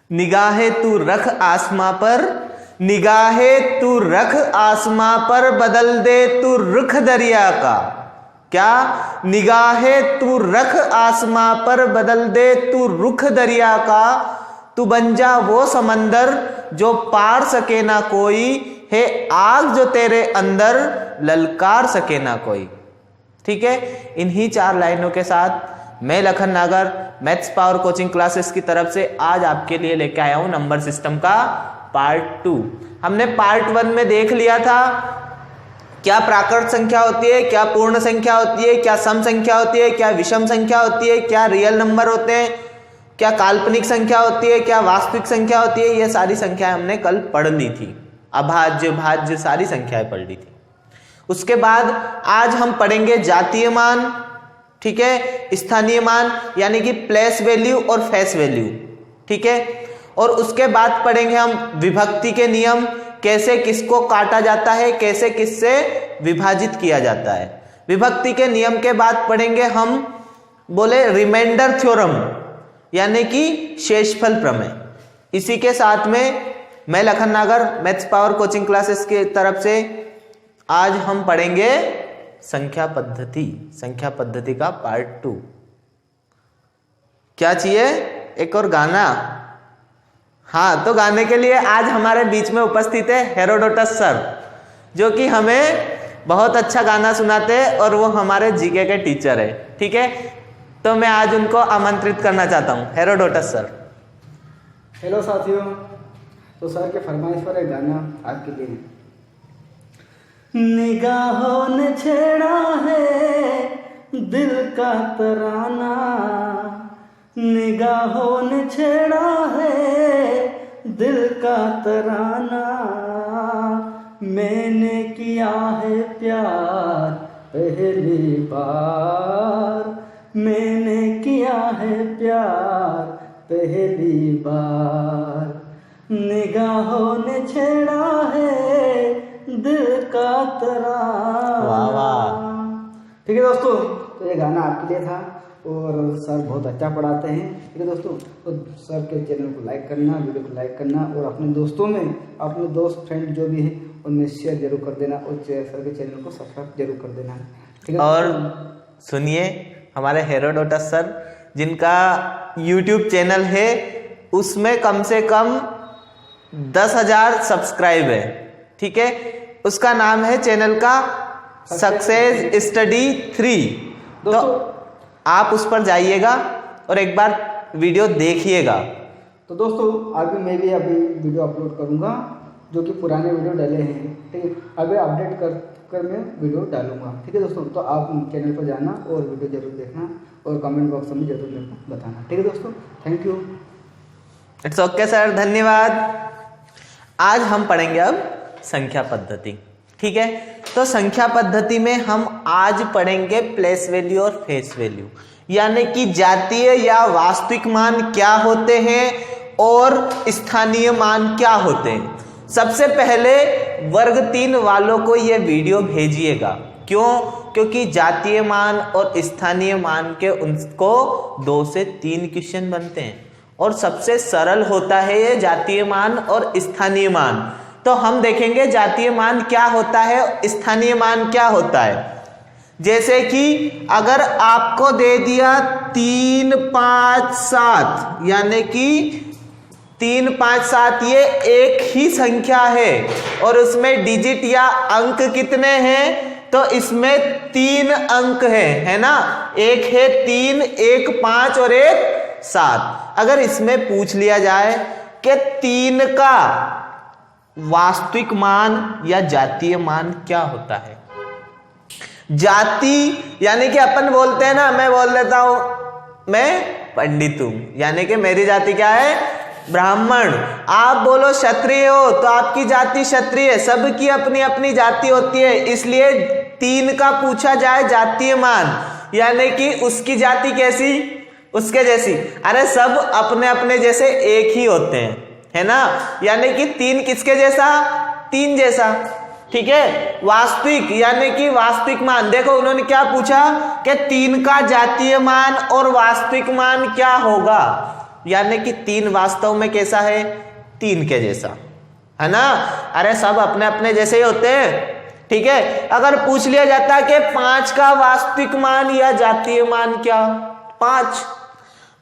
निगाहे तू रख आसमां पर, निगाहे तू रख आसमां पर, बदल दे तू रुख दरिया का। क्या? निगाहे तू रख आसमां पर, बदल दे तू रुख दरिया का। तू बन जा वो समंदर जो पार सके ना कोई, है आग जो तेरे अंदर ललकार सके ना कोई। ठीक है, इन्हीं 4 लाइनों के साथ मैं लखन नागर मैथ्स पावर कोचिंग क्लासेस की तरफ से आज आपके लिए लेके आया हूं नंबर सिस्टम का पार्ट 2। हमने पार्ट 1 में देख लिया था क्या प्राकृत संख्या होती है, क्या पूर्ण संख्या होती है, क्या सम संख्या होती है, क्या विषम संख्या होती है, क्या रियल नंबर होते हैं, क्या काल्पनिक संख्या होती है, क्या वास्तविक संख्या होती है। ये सारी संख्याएं हमने कल पढ़ ली थी, अभाज्य भाज्य सारी संख्याएं पढ़ ली थी। उसके बाद आज हम पढ़ेंगे जातीय मान, ठीक है, स्थानीय मान यानी कि प्लेस वैल्यू और फेस वैल्यू, ठीक है। और उसके बाद पढ़ेंगे हम विभक्ति के नियम, कैसे किसको काटा जाता है, कैसे किससे विभाजित किया जाता है। विभक्ति के नियम के बाद पढ़ेंगे हम बोले रिमाइंडर थ्योरम यानी कि शेषफल प्रमेय। इसी के साथ में मैं लखन नागर मैथ्स पावर कोचिंग क्लासेस की तरफ से आज हम पढ़ेंगे संख्या पद्धति, संख्या पद्धति का पार्ट 2। क्या चाहिए? एक और गाना। हाँ, तो गाने के लिए आज हमारे बीच में उपस्थित है हेरोडोटस सर, जो कि हमें बहुत अच्छा गाना सुनाते हैं और वो हमारे जीके के टीचर है। ठीक है, तो मैं आज उनको आमंत्रित करना चाहता हूँ। Herodotus sir. हेलो साथियों, तो सर के फरमाइश पर एक गाना आपके लिए। निगाहों ने छेड़ा है दिल का तराना, निगाहों ने छेड़ा है दिल का तराना, मैंने किया है प्यार पहली बार, मैंने किया है प्यार पहली बार, निगाहों ने छेड़ा है दिल का तराना। वाह वाह। ठीक है दोस्तों, तो ये गाना आपके लिए था और सर बहुत अच्छा पढ़ाते हैं। ठीक है दोस्तों, तो सर के चैनल को लाइक करना, वीडियो को लाइक करना और अपने दोस्तों में, अपने दोस्त फ्रेंड जो भी है उनमें शेयर जरूर कर देना और सर के चैनल को सब्सक्राइब जरूर कर देना। ठीक है, और सुनिए हमारे हेरोडोटस सर जिनका YouTube चैनल है उसमें कम से कम 10,000 सब्सक्राइब है। ठीक है, उसका नाम है चैनल का सक्सेस स्टडी 3। तो आप उस पर जाइएगा और एक बार वीडियो देखिएगा। तो दोस्तों आगे मैं भी अभी वीडियो अपलोड करूंगा जो कि पुराने वीडियो डाले हैं। ठीक है, अभी अपडेट कर मैं वीडियो डालूंगा। ठीक है दोस्तों, तो आप चैनल पर जाना और वीडियो जरूर देखना और कमेंट बॉक्स में जरूर मेरे को बताना। ठीक है दोस्तों, thank you. It's okay sir, धन्यवाद। आज हम पढ़ेंगे अब संख्या पद्धति। ठीक है, तो संख्या पद्धति में हम आज पढ़ेंगे प्लेस वैल्यू और फेस वैल्यू, यानी कि जातीय या वास्तविक मान क्या होते हैं और स्थानीय मान क्या होते हैं। सबसे पहले वर्ग 3 वालों को यह वीडियो भेजिएगा। क्यों? क्योंकि जातीय मान और स्थानीय मान के उनको 2 से 3 क्वेश्चन बनते हैं और सबसे सरल होता है ये जातीय मान और स्थानीय मान। तो हम देखेंगे जातीय मान क्या होता है, स्थानीय मान क्या होता है। जैसे कि अगर आपको दे दिया 3, 5, 7, यानी कि 3, 5, 7 ये एक ही संख्या है और उसमें डिजिट या अंक कितने हैं? तो इसमें 3 अंक है ना, एक है 3, एक 5 और एक 7। अगर इसमें पूछ लिया जाए कि 3 का वास्तविक मान या जातीय मान क्या होता है। जाति यानी कि अपन बोलते हैं ना, मैं बोल देता हूं मैं पंडित हूं, यानी कि मेरी जाति क्या है? ब्राह्मण। आप बोलो क्षत्रिय हो तो आपकी जाति क्षत्रिय। सबकी अपनी अपनी जाति होती है, इसलिए 3 का पूछा जाए जातीय मान यानी कि उसकी जाति कैसी? उसके जैसी। अरे सब अपने अपने जैसे एक ही होते हैं, है ना, यानी कि 3 किसके जैसा? 3 जैसा। ठीक है, वास्तविक यानी कि वास्तविक मान। देखो उन्होंने क्या पूछा कि 3 का जातीय मान और वास्तविक मान क्या होगा। यानी कि 3 वास्तव में कैसा है, 3 के जैसा है ना। अरे सब अपने अपने जैसे ही होते हैं, ठीक है। अगर पूछ लिया जाता कि 5 का वास्तविक मान या जातीय मान क्या, 5,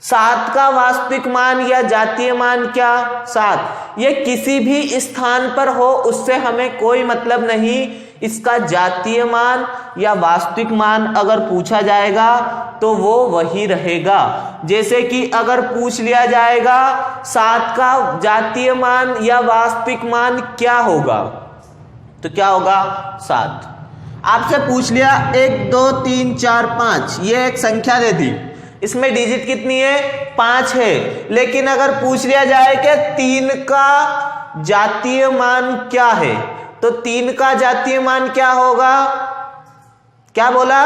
7 का वास्तविक मान या जातीय मान क्या, 7, ये किसी भी स्थान पर हो उससे हमें कोई मतलब नहीं। इसका जातीय मान या वास्तविक मान अगर पूछा जाएगा तो वो वही रहेगा। जैसे कि अगर पूछ लिया जाएगा 7 का जातीय मान या वास्तविक मान क्या होगा, तो क्या होगा, 7। आपसे पूछ लिया 1 2 3 4 5, ये एक संख्या दे दी, इसमें डिजिट कितनी है, 5 है। लेकिन अगर पूछ लिया जाए कि 3 का जातीय मान क्या है, तो 3 का जातीय मान क्या होगा, क्या बोला,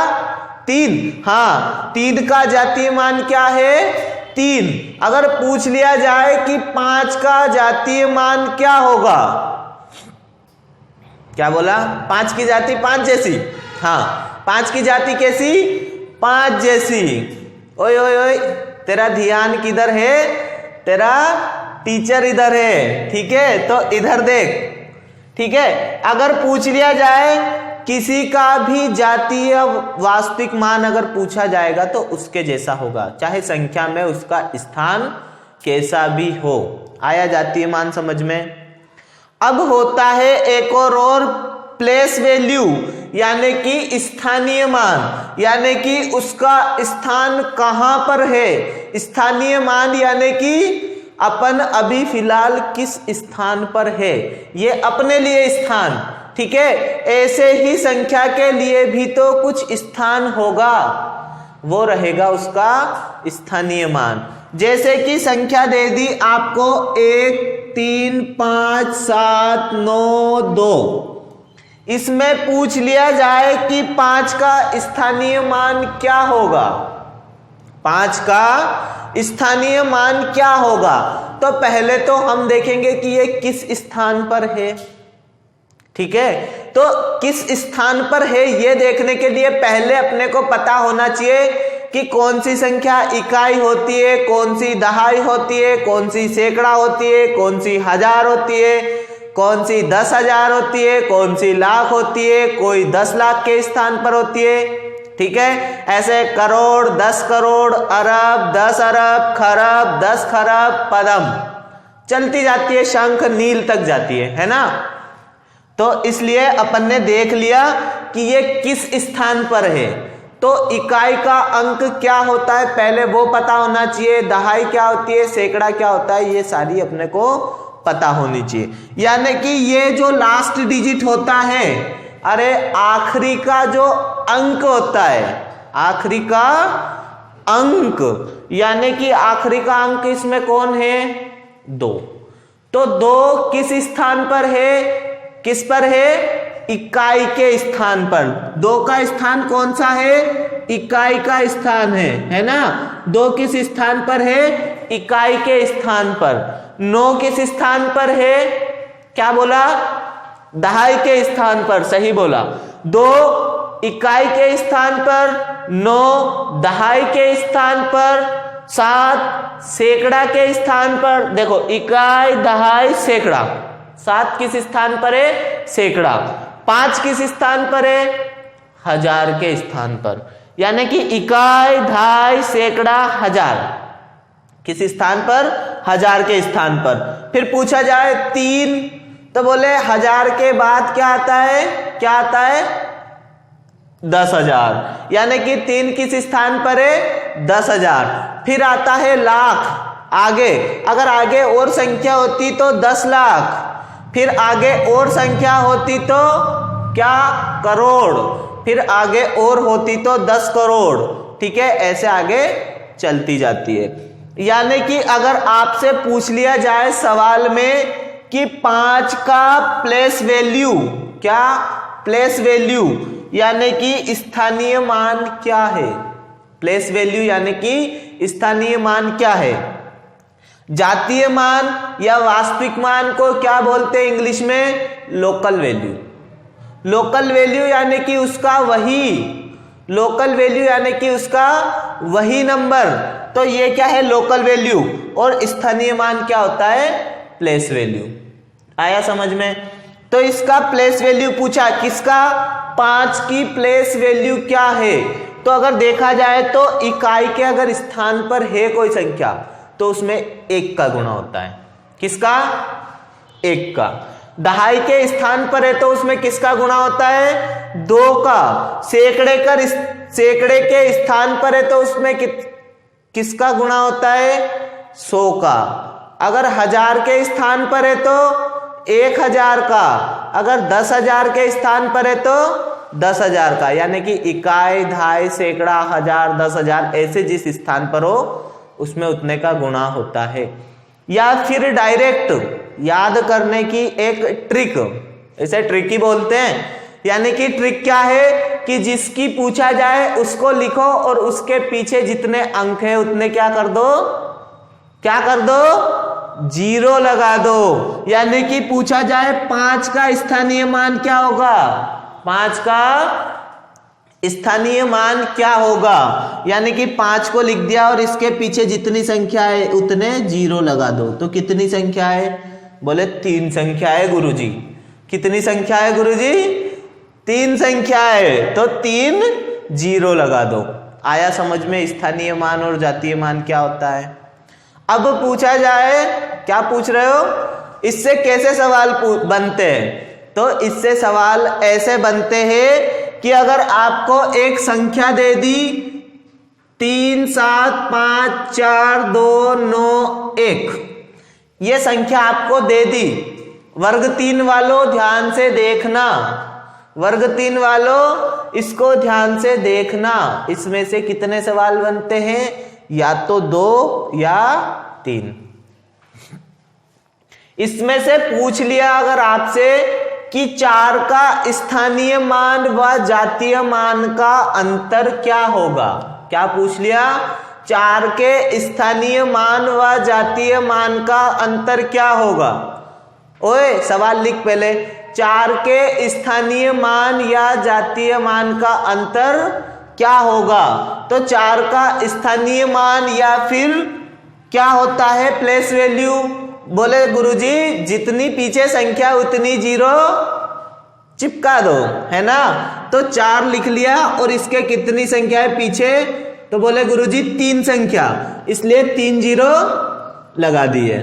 3। हाँ, 3 का जातीय मान क्या है, 3। अगर पूछ लिया जाए कि 5 का जातीय मान क्या होगा, क्या बोला, 5 की जाति 5 जैसी, हाँ 5 की जाति कैसी, 5 जैसी। ओए ओए ओए, तेरा ध्यान किधर है, तेरा टीचर इधर है, ठीक है, तो इधर देख, ठीक है। अगर पूछ लिया जाए किसी का भी जातीय वास्तविक मान अगर पूछा जाएगा तो उसके जैसा होगा, चाहे संख्या में उसका स्थान कैसा भी हो। आया जातीय मान समझ में। अब होता है एक और प्लेस वैल्यू, यानी कि स्थानीय मान, यानी कि उसका स्थान कहां पर है। स्थानीय मान यानी कि अपन अभी फिलहाल किस स्थान पर है, ये अपने लिए स्थान, ठीक है। ऐसे ही संख्या के लिए भी तो कुछ स्थान होगा, वो रहेगा उसका स्थानीय मान। जैसे कि संख्या दे दी आपको 1 3 5 7 9 2, इसमें पूछ लिया जाए कि 5 का स्थानीय मान क्या होगा, 5 का स्थानीय मान क्या होगा, तो पहले तो हम देखेंगे कि ये किस स्थान पर है, ठीक है। तो किस स्थान पर है ये देखने के लिए पहले अपने को पता होना चाहिए कि कौन सी संख्या इकाई होती है, कौन सी दहाई होती है, कौन सी सैकड़ा होती है, कौन सी हजार होती है, कौन सी 10,000 होती है, कौन सी लाख होती है, कोई 10 लाख के स्थान पर होती है, ठीक है। ऐसे करोड़, 10 करोड़, अरब, 10 अरब, खरब, 10 खरब, पदम चलती जाती है, शंख नील तक जाती है ना। तो इसलिए अपन ने देख लिया कि ये किस स्थान पर है, तो इकाई का अंक क्या होता है पहले वो पता होना चाहिए, दहाई क्या होती है, सैकड़ा क्या होता है, ये सारी अपने को पता होनी चाहिए। यानी कि ये जो लास्ट डिजिट होता है, अरे आखिरी का जो अंक होता है, आखिरी का अंक, यानी कि आखिरी का अंक इसमें कौन है, 2। तो 2 किस स्थान पर है, किस पर है, इकाई के स्थान पर। 2 का स्थान कौन सा है, इकाई का स्थान है ना। 2 किस स्थान पर है, इकाई के स्थान पर। 9 किस स्थान पर है, क्या बोला, दहाई के स्थान पर, सही बोला। 2 इकाई के स्थान पर, 9 दहाई के स्थान पर, 7 सैकड़ा के स्थान पर। देखो इकाई, दहाई, सैकड़ा, 7 किस स्थान पर है, सैकड़ा। 5 किस स्थान पर है, हजार के स्थान पर। यानी कि इकाई, दहाई, सैकड़ा, हजार किस स्थान पर, हजार के स्थान पर। फिर पूछा जाए 3, तो बोले हजार के बाद क्या आता है, क्या आता है, 10,000। यानी कि 3 किस स्थान पर है, 10,000। फिर आता है लाख, आगे अगर आगे और संख्या होती तो 10 लाख, फिर आगे और संख्या होती तो क्या, करोड़, फिर आगे और होती तो 10 करोड़, ठीक है। ऐसे आगे चलती जाती है। यानी कि अगर आपसे पूछ लिया जाए सवाल में कि 5 का प्लेस वैल्यू, क्या, प्लेस वैल्यू यानी कि स्थानीय मान क्या है, प्लेस वैल्यू यानी कि स्थानीय मान क्या है। जातीय मान या वास्तविक मान को क्या बोलते हैं इंग्लिश में, लोकल वैल्यू। लोकल वैल्यू यानी कि उसका वही, लोकल वैल्यू यानी कि उसका वही नंबर। तो ये क्या है, लोकल वैल्यू, और स्थानीय मान क्या होता है, प्लेस वैल्यू। आया समझ में? तो इसका प्लेस वैल्यू पूछा, किसका, 5 की प्लेस वैल्यू क्या है। तो अगर देखा जाए तो इकाई के अगर स्थान पर है कोई संख्या तो उसमें 1 का गुणा होता है। किसका, 1 का। दहाई के स्थान पर है तो उसमें किसका गुणा होता है, 2 का। सैकड़े के स्थान पर है तो उसमें किसका गुणा होता है, 100 का। अगर 1000 के स्थान पर है तो 1000 का। अगर 10,000 के स्थान पर है तो 10,000 का। यानी कि इकाई, दहाई, सैकड़ा, 1000, 10,000 ऐसे जिस स्थान पर हो उसमें उतने का गुणा होता है। या फिर डायरेक्ट याद करने की एक ट्रिक, इसे ट्रिक ही बोलते हैं। यानी कि ट्रिक क्या है कि जिसकी पूछा जाए उसको लिखो और उसके पीछे जितने अंक है उतने क्या कर दो, 0 लगा दो। यानी कि पूछा जाए 5 का स्थानीय मान क्या होगा, 5 का स्थानीय मान क्या होगा, यानी कि 5 को लिख दिया और इसके पीछे जितनी संख्या है उतने 0 लगा दो। तो कितनी संख्या है, बोले 3 संख्या है गुरुजी। कितनी संख्या है गुरुजी, 3 संख्या है, तो 3 0 लगा दो। आया समझ में स्थानीय मान और जातीय मान क्या होता है। अब पूछा जाए, क्या पूछ रहे हो, इससे कैसे सवाल बनते हैं। तो इससे सवाल ऐसे बनते हैं कि अगर आपको एक संख्या दे दी 3, 7, 5, 4, 2, 9, 1, ये संख्या आपको दे दी। वर्ग 3 वालों ध्यान से देखना, वर्ग 3 वालों इसको ध्यान से देखना। इसमें से कितने सवाल बनते हैं, या तो 2 या 3। इसमें से पूछ लिया अगर आपसे कि 4 का स्थानीय मान व जातीय मान का अंतर क्या होगा। क्या पूछ लिया, 4 के स्थानीय मान व जातीय मान का अंतर क्या होगा। ओए सवाल लिख पहले, 4 के स्थानीय मान या जातीय मान का अंतर क्या होगा। तो 4 का स्थानीय मान या फिर क्या होता है, प्लेस वैल्यू। बोले गुरुजी जितनी पीछे संख्या उतनी 0 चिपका दो, है ना। तो 4 लिख लिया और इसके कितनी संख्या है पीछे, तो बोले गुरुजी 3 संख्या, इसलिए 3 0 लगा दिए,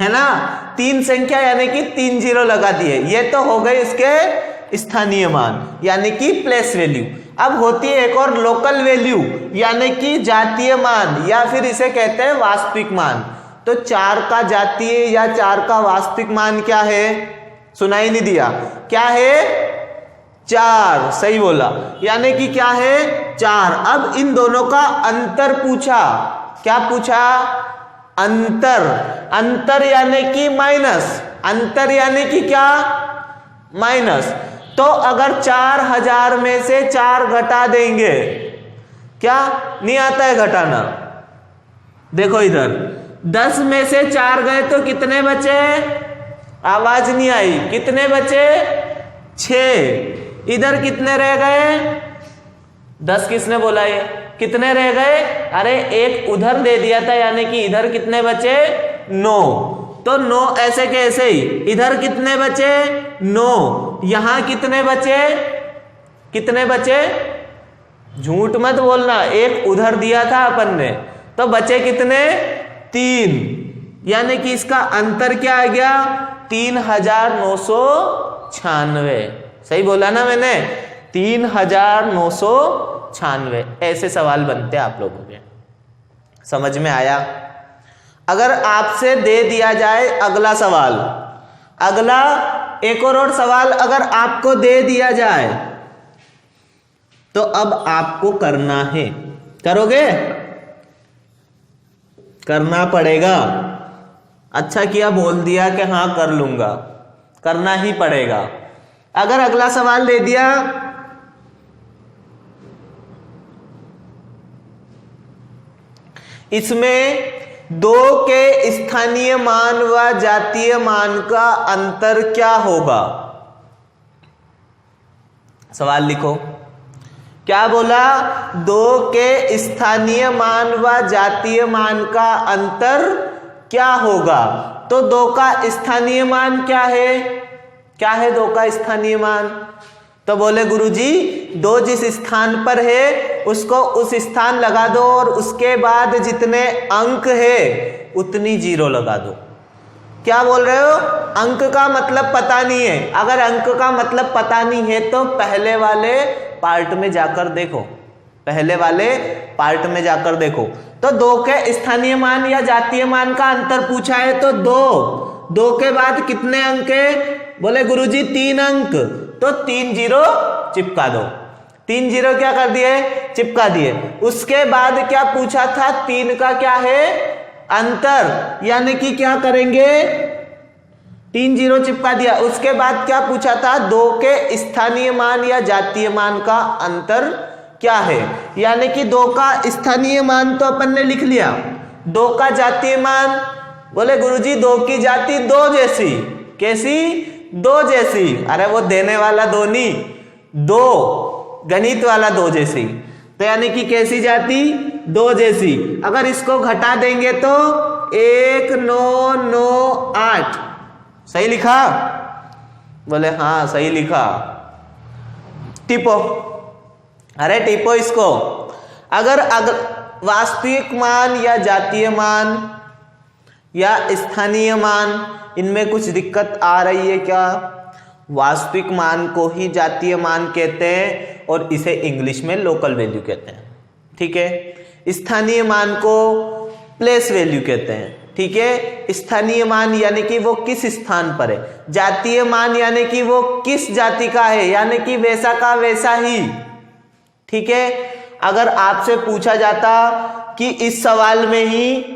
है ना। 3 संख्या यानी कि 3 0 लगा दिए। ये तो हो गई इसके स्थानीय मान यानी कि प्लेस वैल्यू। अब होती है एक और लोकल वैल्यू यानी कि जातीय मान, या फिर इसे कहते हैं वास्तविक मान। तो 4 का जातीय या 4 का वास्तविक मान क्या है, सुनाई नहीं दिया, क्या है, 4, सही बोला। यानी कि क्या है, 4। अब इन दोनों का अंतर पूछा, क्या पूछा, अंतर। अंतर यानी कि माइनस, अंतर यानी कि क्या, माइनस। तो अगर 4000 में से 4 घटा देंगे, क्या नहीं आता है घटाना। देखो इधर 10 में से 4 गए तो कितने बचे, आवाज नहीं आई, कितने बचे, 6। इधर कितने रह गए, 10 किसने बोला ये, कितने रह गए, अरे एक उधर दे दिया था, यानी कि इधर कितने बचे, 9। तो 9 ऐसे के ऐसे ही, इधर कितने बचे, 9। यहां कितने बचे, कितने बचे, झूठ मत बोलना, एक उधर दिया था अपन ने, तो बचे कितने, 3। यानी कि इसका अंतर क्या आ गया, 3996। सही बोला ना मैंने, 3996। ऐसे सवाल बनते हैं आप लोगों के, समझ में आया। अगर आपसे दे दिया जाए अगला सवाल, अगला एक और सवाल अगर आपको दे दिया जाए तो अब आपको करना है, करोगे, करना पड़ेगा। अच्छा किया बोल दिया कि हाँ कर लूंगा, करना ही पड़ेगा। अगर अगला सवाल दे दिया, इसमें 2 के स्थानीय मान व जातीय मान का अंतर क्या होगा। सवाल लिखो, क्या बोला? दो के स्थानीय मान व जातीय मान का अंतर क्या होगा? तो दो का स्थानीय मान क्या है? क्या है दो का स्थानीय मान? तो बोले गुरुजी दो जिस स्थान पर है उसको उस स्थान लगा दो और उसके बाद जितने अंक है उतनी जीरो लगा दो। क्या बोल रहे हो? अंक का मतलब पता नहीं है। अगर अंक का मतलब पता नहीं है तो पहले वाले पार्ट में जाकर देखो, पहले वाले पार्ट में जाकर देखो। तो दो के स्थानीय मान या जातीय मान का अंतर पूछा है तो दो के बाद कितने अंक है? बोले गुरुजी 3 अंक। तो 3 जीरो चिपका दो। 3 जीरो क्या कर दिए? चिपका दिए। उसके बाद क्या पूछा था? 3 का क्या है? अंतर, यानी कि क्या करेंगे? 3 जीरो चिपका दिया। उसके बाद क्या पूछा था? दो के स्थानीय मान या जातीय मान का अंतर क्या है? यानी कि दो का स्थानीय मान तो अपन ने लिख लिया, दो का जातीय मान। बोले गुरुजी दो की जाति दो जैसी। कैसी? दो जैसी। अरे वो देने वाला दो नहीं, दो गणित वाला दो जैसी। तो यानी कि कैसी जाति? दो जैसी। अगर इसको घटा देंगे तो 1 9 9 8। सही लिखा? बोले हाँ सही लिखा। टिपो, अरे टिपो इसको। अगर वास्तविक मान या जातीय मान या स्थानीय मान इनमें कुछ दिक्कत आ रही है क्या? वास्तविक मान को ही जातीय मान कहते हैं और इसे इंग्लिश में लोकल वैल्यू कहते हैं, ठीक है। स्थानीय मान को प्लेस वैल्यू कहते हैं, ठीक है। स्थानीय मान यानी कि वो किस स्थान पर है, जातीय मान यानी कि वो किस जाति का है, यानी कि वैसा का वैसा ही, ठीक है। अगर आपसे पूछा जाता कि इस सवाल में ही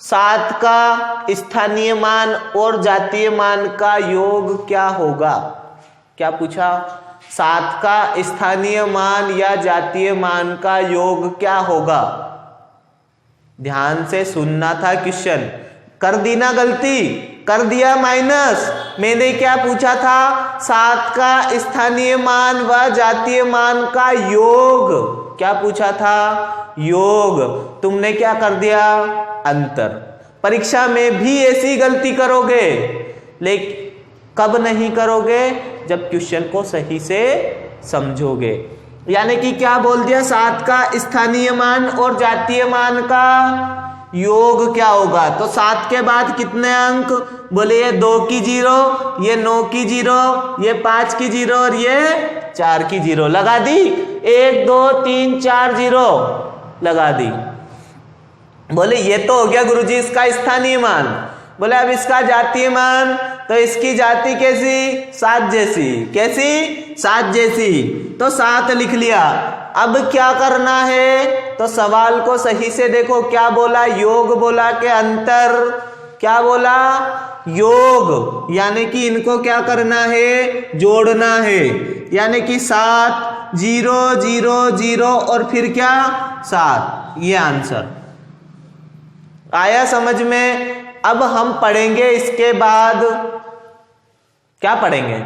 7 का स्थानीय मान और जातीय मान का योग क्या होगा? क्या पूछा? 7 का स्थानीय मान या जातीय मान का योग क्या होगा? ध्यान से सुनना था क्वेश्चन। कर दी ना गलती? कर दिया माइनस। मैंने क्या पूछा था? 7 का स्थानीय मान व जातीय मान का योग। क्या पूछा था? योग। तुमने क्या कर दिया? अंतर। परीक्षा में भी ऐसी गलती करोगे, लेकिन कब नहीं करोगे? जब क्वेश्चन को सही से समझोगे। यानी कि क्या बोल दिया? 7 का स्थानीय मान और जातीय मान का योग क्या होगा? तो 7 के बाद कितने अंक? बोले ये 2 की 0, ये 9 की 0, ये 5 की 0 और ये 4 की 0 लगा दी। 1 2 3 4 0 लगा दी। बोले ये तो हो गया गुरुजी इसका स्थानीय मान। बोले अब इसका जातीय मान, तो इसकी जाति कैसी? 7 जैसी। कैसी? 7 जैसी। तो 7 लिख लिया। अब क्या करना है? तो सवाल को सही से देखो, क्या बोला? योग बोला कि अंतर? क्या बोला? योग। यानी कि इनको क्या करना है? जोड़ना है। यानी कि 7 0 0 0 और फिर क्या? 7। ये आंसर आया समझ में? अब हम पढ़ेंगे इसके बाद, क्या पढ़ेंगे?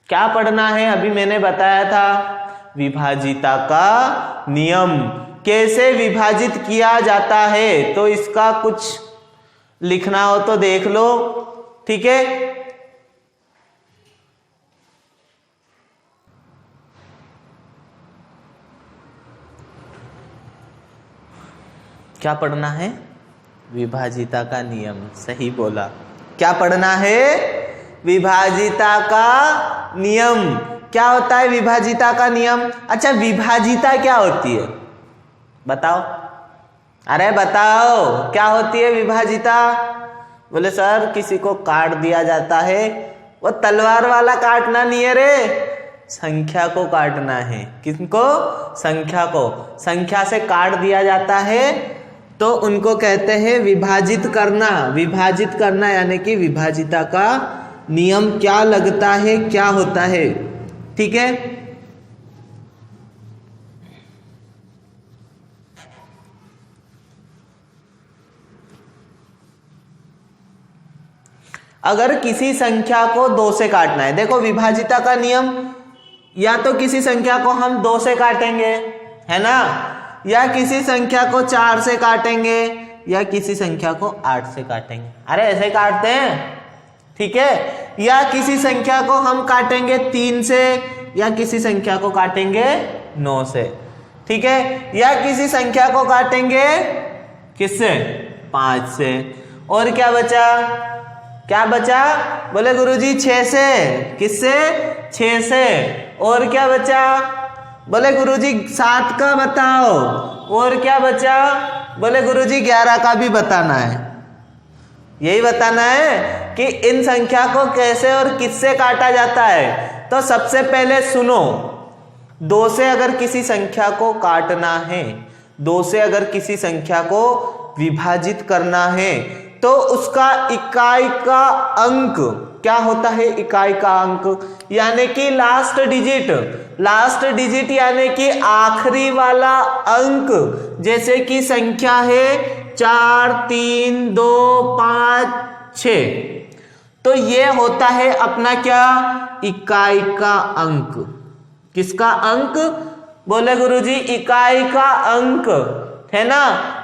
क्या पढ़ना है? अभी मैंने बताया था विभाजिता का नियम, कैसे विभाजित किया जाता है। तो इसका कुछ लिखना हो तो देख लो, ठीक है। क्या पढ़ना है? विभाजिता का नियम। सही बोला। क्या पढ़ना है? विभाजिता का नियम। क्या होता है विभाजिता का नियम? अच्छा, विभाजिता क्या होती है बताओ? अरे बताओ क्या होती है विभाजिता? बोले सर किसी को काट दिया जाता है। वो तलवार वाला काटना नहीं है रे, संख्या को काटना है। किसको? संख्या को। संख्या से काट दिया जाता है तो उनको कहते हैं विभाजित करना। विभाजित करना यानी कि विभाजिता का नियम क्या लगता है, क्या होता है, ठीक है। अगर किसी संख्या को 2 से काटना है, देखो विभाजिता का नियम या तो किसी संख्या को हम 2 से काटेंगे, है ना, या किसी संख्या को 4 से काटेंगे, या किसी संख्या को 8 से काटेंगे। अरे ऐसे काटते हैं, ठीक है। या किसी संख्या को हम काटेंगे 3 से, या किसी संख्या को काटेंगे 9 से, ठीक है। या किसी संख्या को काटेंगे किससे? 5 से। और क्या बचा? क्या बचा? बोले गुरुजी 6 से। किससे? 6 से। और क्या बचा? बोले गुरुजी 7 का बताओ। और क्या बचा? बोले गुरुजी 11 का भी बताना है। यही बताना है कि इन संख्या को कैसे और किससे काटा जाता है। तो सबसे पहले सुनो, 2 से अगर किसी संख्या को काटना है, 2 से अगर किसी संख्या को विभाजित करना है, तो उसका इकाई का अंक क्या होता है? इकाई का अंक यानी कि लास्ट डिजिट, लास्ट डिजिट यानी कि आखिरी वाला अंक। जैसे कि संख्या है 4, 3, 2, 5, 6, तो ये होता है अपना क्या? इकाई का अंक। किसका अंक? बोले गुरुजी इकाई का अंक, है ना।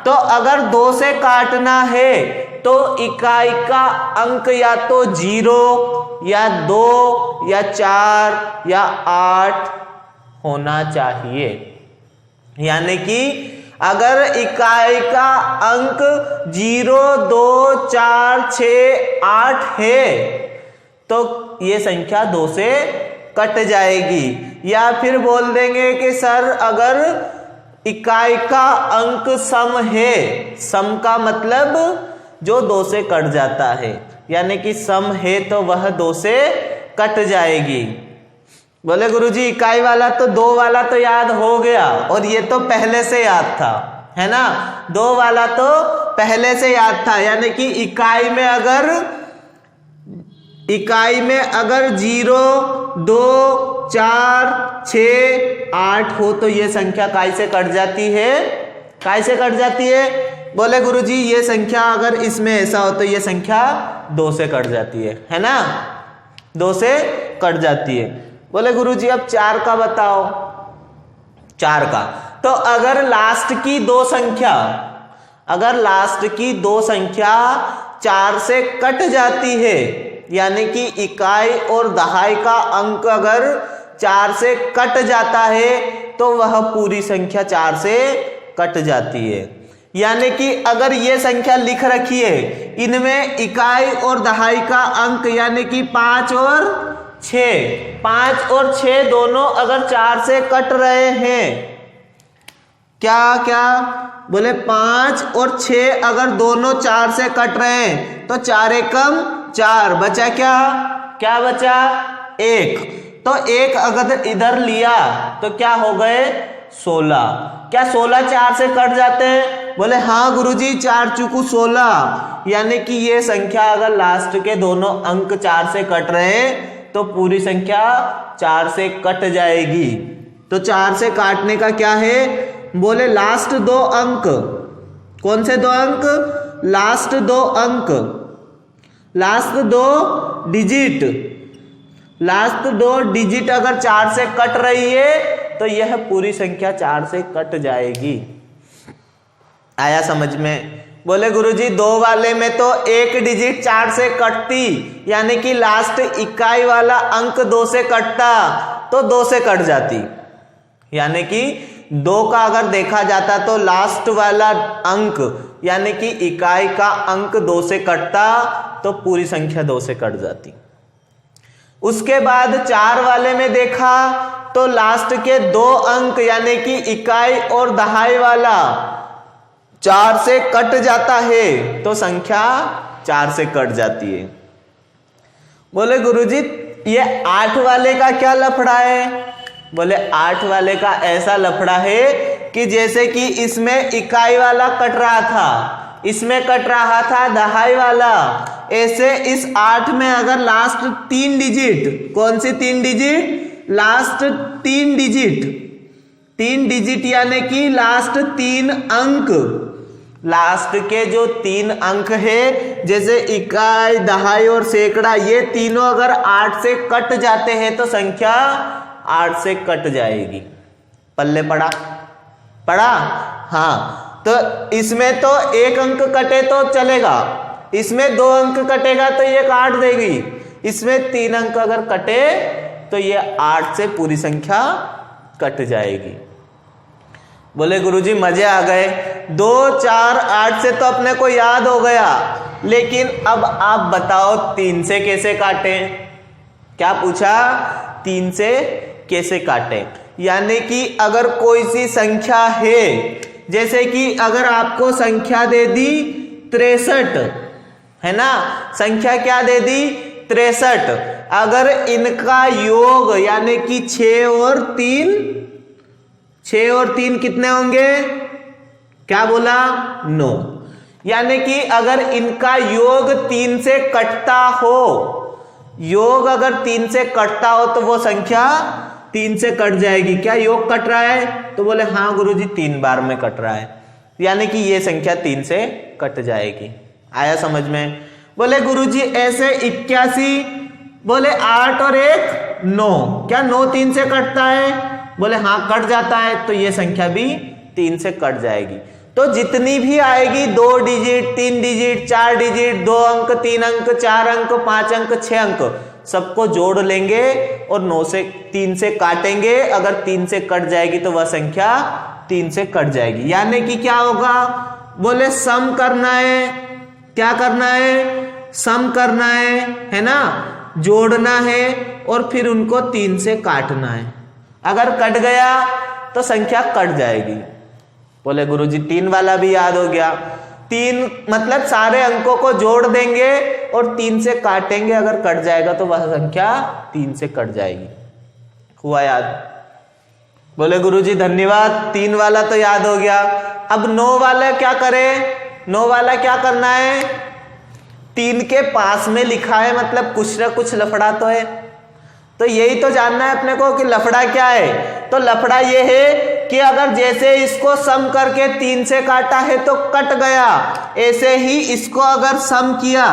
तो अगर 2 से काटना है तो इकाई का अंक या तो 0 या 2 या 4 या 8 होना चाहिए। यानी कि अगर इकाई का अंक 0, 2, 4, 6, 8 है तो ये संख्या 2 से कट जाएगी। या फिर बोल देंगे कि सर अगर इकाई का अंक सम है, सम का मतलब जो 2 से कट जाता है, यानी कि सम है तो वह 2 से कट जाएगी। बोले गुरुजी इकाई वाला तो 2 वाला तो याद हो गया, और ये तो पहले से याद था, है ना। 2 वाला तो पहले से याद था, यानी कि इकाई में अगर 0, 2, 4, 6, 8 हो तो ये संख्या काय से कट जाती है? काय से कट जाती है? बोले गुरुजी ये संख्या अगर इसमें ऐसा हो तो ये संख्या 2 से कट जाती है ना, 2 से कट जाती है। बोले गुरुजी अब 4 का बताओ। 4 का तो अगर लास्ट की 2 संख्या, अगर लास्ट की 2 संख्या 4 से कट जाती है, यानी कि इकाई और दहाई का अंक अगर 4 से कट जाता है तो वह पूरी संख्या 4 से कट जाती है। यानी कि अगर ये संख्या लिख रखी है, इनमें इकाई और दहाई का अंक यानी कि 5 और 6 दोनों अगर 4 से कट रहे हैं, क्या बोले 5 और 6 अगर दोनों 4 से कट रहे हैं तो 4 एकम 4, बचा क्या बचा? 1। तो 1 अगर इधर लिया तो क्या हो गए? 16। क्या 16 4 से कट जाते हैं? बोले हाँ गुरुजी 4 चुकू 16। यानी कि ये संख्या अगर लास्ट के दोनों अंक 4 से कट रहे हैं तो पूरी संख्या 4 से कट जाएगी। तो 4 से काटने का क्या है? बोले लास्ट 2 अंक। कौन से 2 अंक? लास्ट 2 अंक, लास्ट 2 डिजिट, लास्ट 2 डिजिट अगर 4 से कट रही है तो यह पूरी संख्या 4 से कट जाएगी। आया समझ में? बोले गुरुजी 2 वाले में तो 1 डिजिट 4 से कटती, यानी कि लास्ट इकाई वाला अंक 2 से कटता तो 2 से कट जाती। यानी कि 2 का अगर देखा जाता तो लास्ट वाला अंक यानी कि इकाई का अंक 2 से कटता तो पूरी संख्या 2 से कट जाती। उसके बाद 4 वाले में देखा तो लास्ट के 2 अंक यानी कि इकाई और दहाई वाला 4 से कट जाता है तो संख्या 4 से कट जाती है। बोले गुरुजी ये 8 वाले का क्या लफड़ा है? बोले 8 वाले का ऐसा लफड़ा है कि जैसे कि इसमें इकाई वाला कट रहा था, इसमें कट रहा था दहाई वाला, ऐसे इस 8 में अगर लास्ट 3 डिजिट, कौन सी 3 डिजिट? लास्ट 3 डिजिट, 3 डिजिट यानी कि लास्ट 3 अंक, लास्ट के जो 3 अंक है जैसे इकाई, दहाई और सैकड़ा, ये तीनों अगर 8 से कट जाते हैं तो संख्या 8 से कट जाएगी। पल्ले पड़ा पड़ा। हाँ, तो इसमें तो 1 अंक कटे तो चलेगा, इसमें 2 अंक कटेगा तो ये काट देगी, इसमें 3 अंक अगर कटे तो ये 8 से पूरी संख्या कट जाएगी। बोले गुरुजी मजे आ गए, 2 4 8 से तो अपने को याद हो गया, लेकिन अब आप बताओ 3 से कैसे काटें। क्या पूछा? 3 से कैसे काटें। यानी कि अगर कोई सी संख्या है, जैसे कि अगर आपको संख्या दे दी 63, है ना, संख्या क्या दे दी? 63। अगर इनका योग यानी कि 6 और 3 कितने होंगे? क्या बोला? 9। यानी कि अगर इनका योग 3 से कटता हो, योग अगर 3 से कटता हो तो वो संख्या 3 से कट जाएगी। क्या योग कट रहा है? तो बोले हाँ गुरुजी 3 बार में कट रहा है, यानी कि ये संख्या 3 से कट जाएगी। आया समझ में? बोले गुरुजी ऐसे 81, बोले 8 और 1 9, क्या 9 3 से कटता है? बोले हाँ कट जाता है, तो ये संख्या भी 3 से कट जाएगी। तो जितनी भी आएगी 2 डिजिट, 3 डिजिट, 4 डिजिट, 2 अंक, 3 अंक, 4 अंक, 5 अंक, 6 अंक, सबको जोड़ लेंगे और 9 से 3 से काटेंगे। अगर 3 से कट जाएगी तो वह संख्या 3 से कट जाएगी। यानी कि क्या होगा? बोले सम करना है। क्या करना है? सम करना है ना, जोड़ना है और फिर उनको 3 से काटना है। अगर कट गया तो संख्या कट जाएगी। बोले गुरुजी 3 वाला भी याद हो गया। 3 मतलब सारे अंकों को जोड़ देंगे और 3 से काटेंगे, अगर कट जाएगा तो वह संख्या 3 से कट जाएगी। हुआ याद? बोले गुरुजी धन्यवाद, 3 वाला तो याद हो गया। अब 9 वाला क्या करें? 9 वाला क्या करना है? 3 के पास में लिखा है, मतलब कुछ ना कुछ लफड़ा तो है। तो यही तो जानना है अपने को कि लफड़ा क्या है। तो लफड़ा ये है कि अगर जैसे इसको सम करके 3 से काटा है तो कट गया, ऐसे ही इसको अगर सम किया,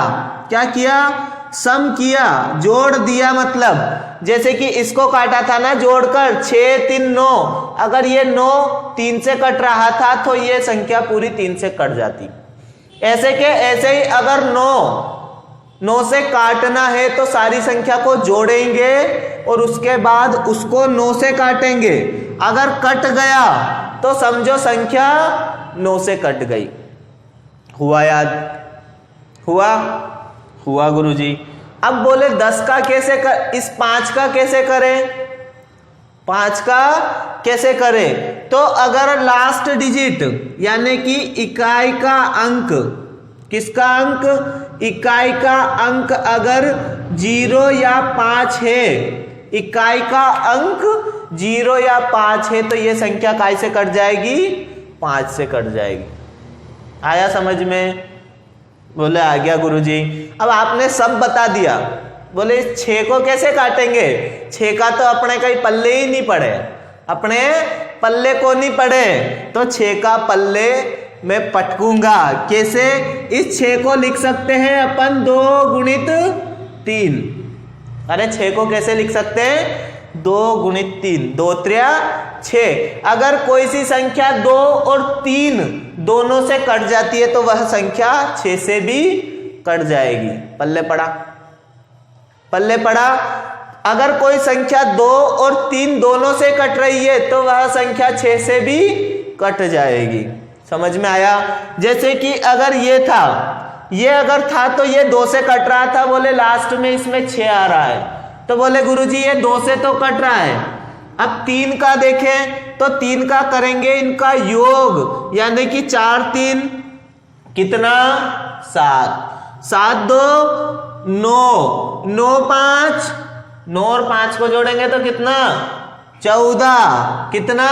क्या किया? सम किया, जोड़ दिया। मतलब जैसे कि इसको काटा था ना जोड़कर 6 3 9, अगर ये 9 3 से कट रहा था तो ये संख्या पूरी 3 से कट जाती। ऐसे के ऐसे ही अगर 9 से काटना है तो सारी संख्या को जोड़ेंगे और उसके बाद उसको 9 से काटेंगे। अगर कट गया तो समझो संख्या 9 से कट गई। हुआ याद? हुआ गुरुजी। अब बोले 10 का कैसे इस 5 का कैसे करें? 5 का कैसे करें? तो अगर लास्ट डिजिट यानी कि इकाई का अंक, किसका अंक? इकाई का अंक अगर 0 या 5 है, इकाई का अंक 0 या 5 है तो ये संख्या काय से कट जाएगी? 5 से कट जाएगी। आया समझ में? बोले आ गया गुरुजी। अब आपने सब बता दिया। बोले 6 को कैसे काटेंगे? 6 का तो अपने कहीं पल्ले ही नहीं पड़े, अपने पल्ले को नहीं पड़े, तो 6 का पल्ले मैं पटकूंगा। कैसे? इस 6 को लिख सकते हैं अपन 2 गुणित 3। अरे 6 को कैसे लिख सकते हैं? 2 गुणित 3, 2 त्रिया 6। अगर कोई सी संख्या 2 और 3 दोनों से कट जाती है तो वह संख्या 6 से भी कट जाएगी। पल्ले पड़ा? पल्ले पड़ा? अगर कोई संख्या 2 और 3 दोनों से कट रही है तो वह संख्या 6 से भी कट जाएगी। समझ में आया? जैसे कि अगर ये था, ये अगर था तो ये 2 से कट रहा था, बोले लास्ट में इसमें 6 आ रहा है, तो बोले गुरुजी ये 2 से तो कट रहा है। अब 3 का देखें तो 3 का करेंगे इनका योग, यानी कि 4 3 कितना? 7, 7 2 9, 9 5, 9 और 5 को जोड़ेंगे तो कितना? 14, कितना?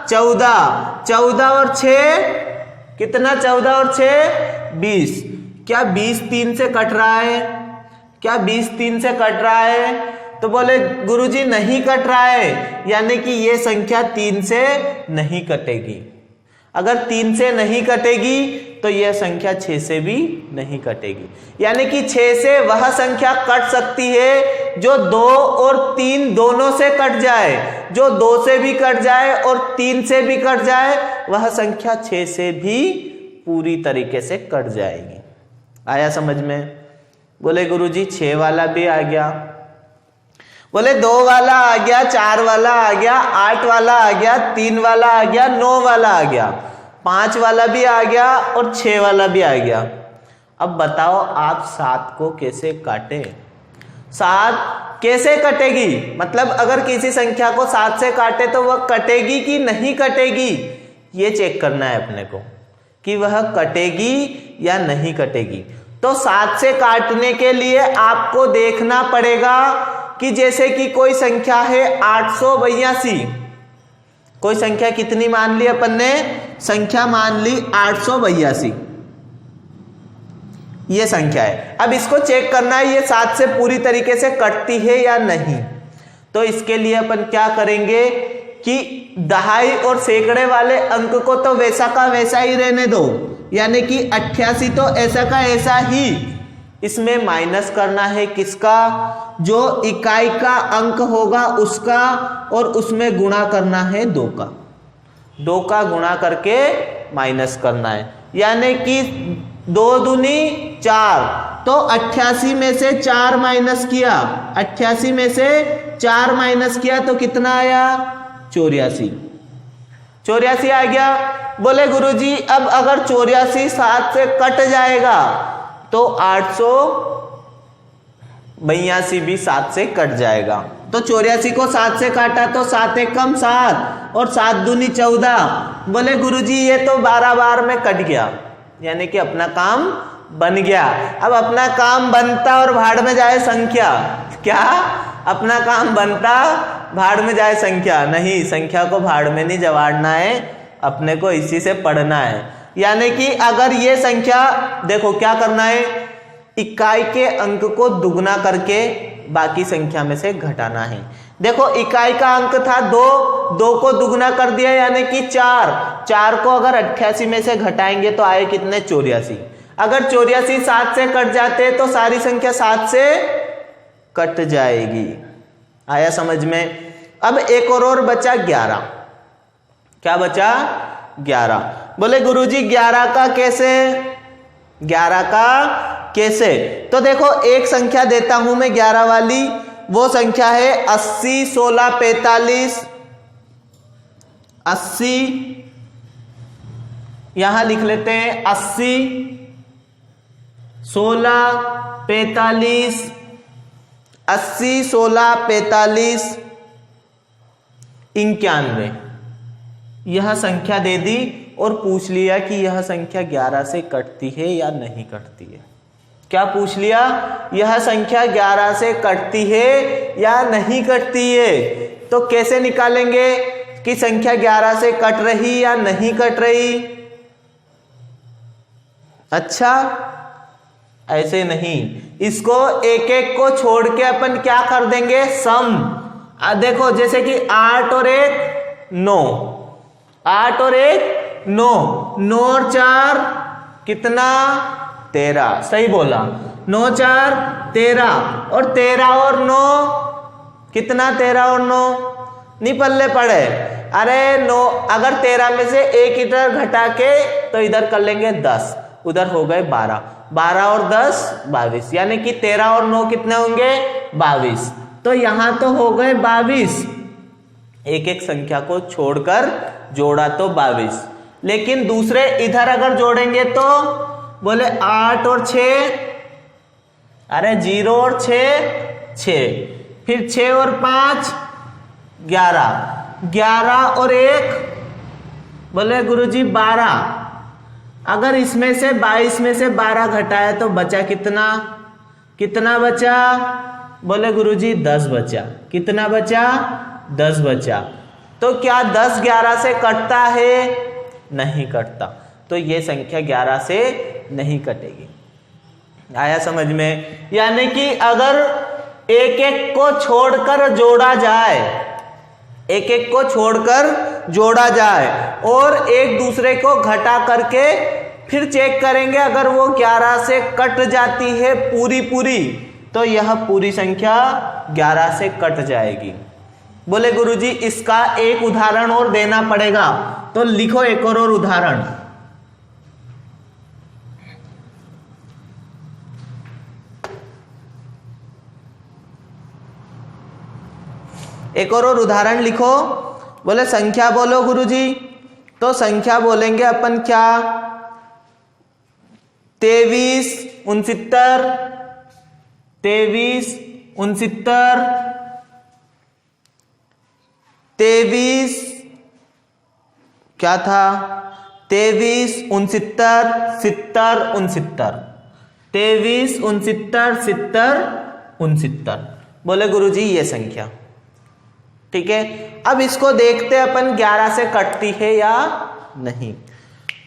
14, 14 और 6 कितना? 14 और 6 20। क्या 20 3 से कट रहा है? क्या 20 3 से कट रहा है? तो बोले गुरुजी नहीं कट रहा है, यानी कि ये संख्या 3 से नहीं कटेगी। अगर 3 से नहीं कटेगी तो यह संख्या 6 से भी नहीं कटेगी। यानी कि 6 से वह संख्या कट सकती है जो 2 और 3 दोनों से कट जाए। जो 2 से भी कट जाए और 3 से भी कट जाए, वह संख्या 6 से भी पूरी तरीके से कट जाएगी। आया समझ में? बोले गुरुजी 6 वाला भी आ गया, बोले 2 वाला आ गया, 4 वाला आ गया, 8 वाला आ गया, 3 वाला आ गया, 9 वाला आ गया, 5 वाला भी आ गया और 6 वाला भी आ गया। अब बताओ आप 7 को कैसे काटे? 7 कैसे कटेगी? मतलब अगर किसी संख्या को 7 से काटे तो वह कटेगी कि नहीं कटेगी, ये चेक करना है अपने को कि वह कटेगी या नहीं कटेगी। तो 7 से काटने के लिए आपको देखना पड़ेगा कि जैसे कि कोई संख्या है 882, कोई संख्या कितनी मान ली अपन ने? संख्या मान ली 882, ये संख्या है। अब इसको चेक करना है ये 7 से पूरी तरीके से कटती है या नहीं। तो इसके लिए अपन क्या करेंगे कि दहाई और सैकड़े वाले अंक को तो वैसा का वैसा ही रहने दो, यानी कि 88 तो ऐसा का ऐसा ही, इसमें माइनस करना है किसका? जो इकाई का अंक होगा उसका, और उसमें गुणा करना है 2 का। 2 का गुणा करके माइनस करना है, यानी कि 2 दूनी 4, तो 88 में से 4 माइनस किया, 88 में से 4 माइनस किया तो कितना आया? 84। 84 आ गया। बोले गुरुजी अब अगर 84 7 से कट जाएगा तो 882 भी 7 से कट जाएगा। तो 84 को 7 से काटा तो 7 एक कम 7 और 7 दूनी 14। बोले गुरुजी ये तो 12 बार में कट गया, यानी कि अपना काम बन गया। अब अपना काम बनता और भाड़ में जाए संख्या, क्या अपना काम बनता भाड़ में जाए संख्या? नहीं, संख्या को भाड़ में नहीं जवाड़ना है, अपने को इसी से पढ़ना है। यानी कि अगर ये संख्या, देखो क्या करना है, इकाई के अंक को दुगना करके बाकी संख्या में से घटाना है। देखो इकाई का अंक था 2, 2 को दुगना कर दिया यानी कि 4, 4 को अगर 88 में से घटाएंगे तो आए कितने? 84। अगर 84 7 से कट जाते तो सारी संख्या 7 से कट जाएगी। आया समझ में? अब एक और बचा 11। क्या बचा? 11। बोले गुरुजी 11 का कैसे? 11 का कैसे? तो देखो एक संख्या देता हूं मैं 11 वाली, वो संख्या है 80 16 45। 80 यहां लिख लेते हैं, 80 16 45, 80 16 45 91। यह संख्या दे दी और पूछ लिया कि यह संख्या 11 से कटती है या नहीं कटती है। क्या पूछ लिया? यह संख्या 11 से कटती है या नहीं कटती है। तो कैसे निकालेंगे कि संख्या 11 से कट रही या नहीं कट रही? अच्छा, ऐसे नहीं, इसको एक एक को छोड़ के अपन क्या कर देंगे? सम। देखो जैसे कि 8 और 1 9, 8 और 1 9, 9 और 4 कितना? 13। सही बोला, 9 4 13, और 13 और 9 कितना? 13 और 9 नहीं पल्ले पड़े। अरे 9, अगर 13 में से एक इधर घटा के तो इधर कर लेंगे 10, उधर हो गए 12, 12 और 10 22, यानी कि 13 और 9 कितने होंगे? 22। तो यहां तो हो गए 22, एक एक संख्या को छोड़कर जोड़ा तो 22, लेकिन दूसरे इधर अगर जोड़ेंगे तो बोले 8 और 6, अरे 0 और 6 6, फिर 6 और 5 11, 11 और 1 बोले गुरुजी 12। अगर इसमें से 22 में से 12 घटाया तो बचा कितना? कितना बचा? बोले गुरुजी 10 बचा। कितना बचा? 10 बचा। तो क्या 10 11 से कटता है? नहीं कटता। तो ये संख्या 11 से नहीं कटेगी। आया समझ में? यानी कि अगर एक एक को छोड़कर जोड़ा जाए, एक एक को छोड़कर जोड़ा जाए और एक दूसरे को घटा करके फिर चेक करेंगे अगर वो 11 से कट जाती है पूरी पूरी तो यह पूरी संख्या 11 से कट जाएगी। बोले गुरुजी इसका एक उदाहरण और देना पड़ेगा, तो लिखो एक और उदाहरण। एक और उदाहरण लिखो। बोले संख्या बोलो गुरुजी, तो संख्या बोलेंगे अपन क्या, 23 69 23 69 23 क्या था 23 69 70 69 23 69 70 69। बोले गुरुजी ये संख्या ठीक है। अब इसको देखते अपन 11 से कटती है या नहीं।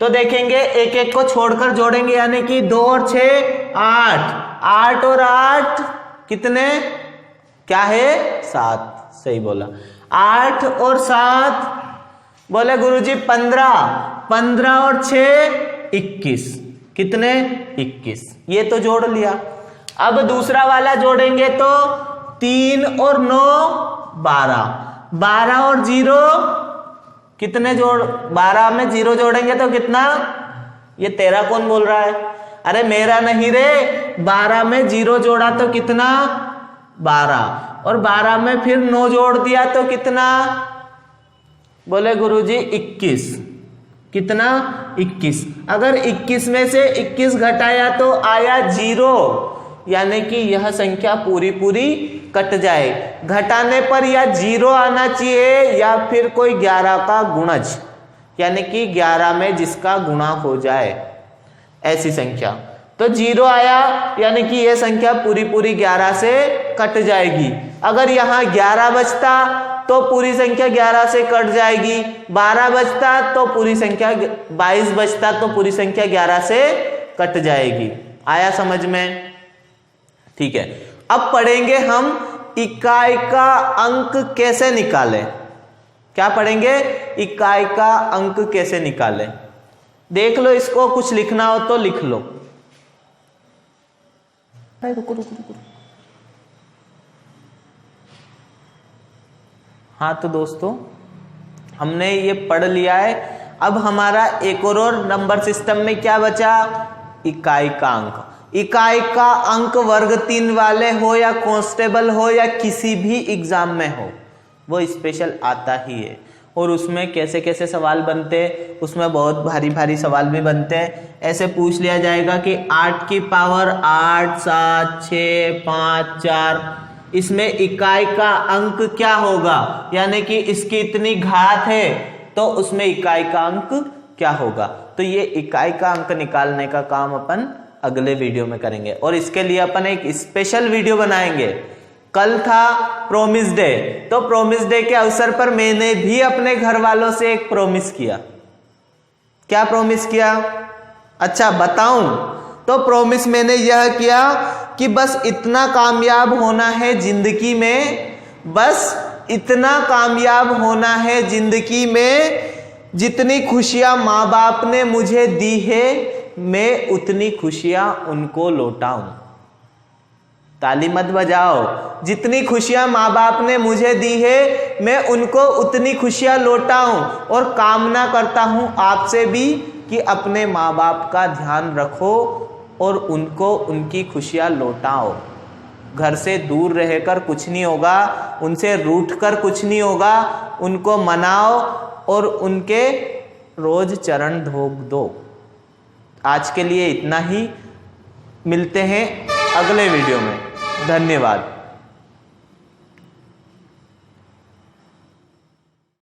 तो देखेंगे एक एक को छोड़कर जोड़ेंगे, यानी कि 2 और 6 8, 8 और 8 कितने क्या है 7, सही बोला। 8 और 7 बोले गुरुजी 15, 15 और 6 21, कितने 21, ये तो जोड़ लिया। अब दूसरा वाला जोड़ेंगे तो 3 और 9 12, 12 और 0 कितने जोड़ 12 में 0 जोड़ेंगे तो कितना, ये तेरा कौन बोल रहा है, अरे मेरा नहीं रे, 12 में 0 जोड़ा तो कितना 12, और 12 में फिर 9 जोड़ दिया तो कितना, बोले गुरुजी 21, कितना 21। अगर 21 में से 21 घटाया तो आया 0, यानी कि यह संख्या पूरी पूरी कट जाए। घटाने पर या 0 आना चाहिए या फिर कोई 11 का गुणज, यानी कि 11 में जिसका गुणा हो जाए ऐसी संख्या। तो 0 आया यानी कि यह संख्या पूरी पूरी 11 से कट जाएगी। अगर यहाँ 11 बचता तो पूरी संख्या 11 से कट जाएगी, 12 बचता तो पूरी संख्या 22 बचता तो पूरी संख्या 11 से कट जाएगी। आया समझ में? ठीक है। अब पढ़ेंगे हम इकाई का अंक कैसे निकालें। क्या पढ़ेंगे? इकाई का अंक कैसे निकालें। देख लो, इसको कुछ लिखना हो तो लिख लो। रुको। हाँ तो दोस्तों, हमने ये पढ़ लिया है। अब हमारा एक और नंबर सिस्टम में क्या बचा? इकाई का अंक। इकाई का अंक वर्ग 3 वाले हो या कांस्टेबल हो या किसी भी एग्जाम में हो, वो स्पेशल आता ही है। और उसमें कैसे कैसे सवाल बनते हैं, उसमें बहुत भारी भारी सवाल भी बनते हैं। ऐसे पूछ लिया जाएगा कि 8 की पावर 8 7 6 5 4, इसमें इकाई का अंक क्या होगा, यानी कि इसकी इतनी घात है तो उसमें इकाई का अंक क्या होगा। तो ये इकाई का अंक निकालने का काम अपन अगले वीडियो में करेंगे, और इसके लिए अपन एक स्पेशल वीडियो बनाएंगे। कल था प्रॉमिस डे, तो प्रॉमिस डे के अवसर पर मैंने भी अपने घर वालों से एक प्रॉमिस किया। क्या प्रॉमिस किया? अच्छा बताऊं तो प्रॉमिस मैंने यह किया कि बस इतना कामयाब होना है जिंदगी में, बस इतना कामयाब होना है जिंदगी में, जितनी खुशियां माँ बाप ने मुझे दी है मैं उतनी खुशियां उनको लौटाऊं। ताली मत बजाओ। जितनी खुशियां माँ बाप ने मुझे दी है मैं उनको उतनी खुशियां लौटाऊं, और कामना करता हूं आपसे भी कि अपने माँ बाप का ध्यान रखो और उनको उनकी खुशियां लौटाओ। घर से दूर रहकर कुछ नहीं होगा, उनसे रूठकर कुछ नहीं होगा, उनको मनाओ और उनके रोज चरण धोक दो। आज के लिए इतना ही, मिलते हैं अगले वीडियो में। धन्यवाद।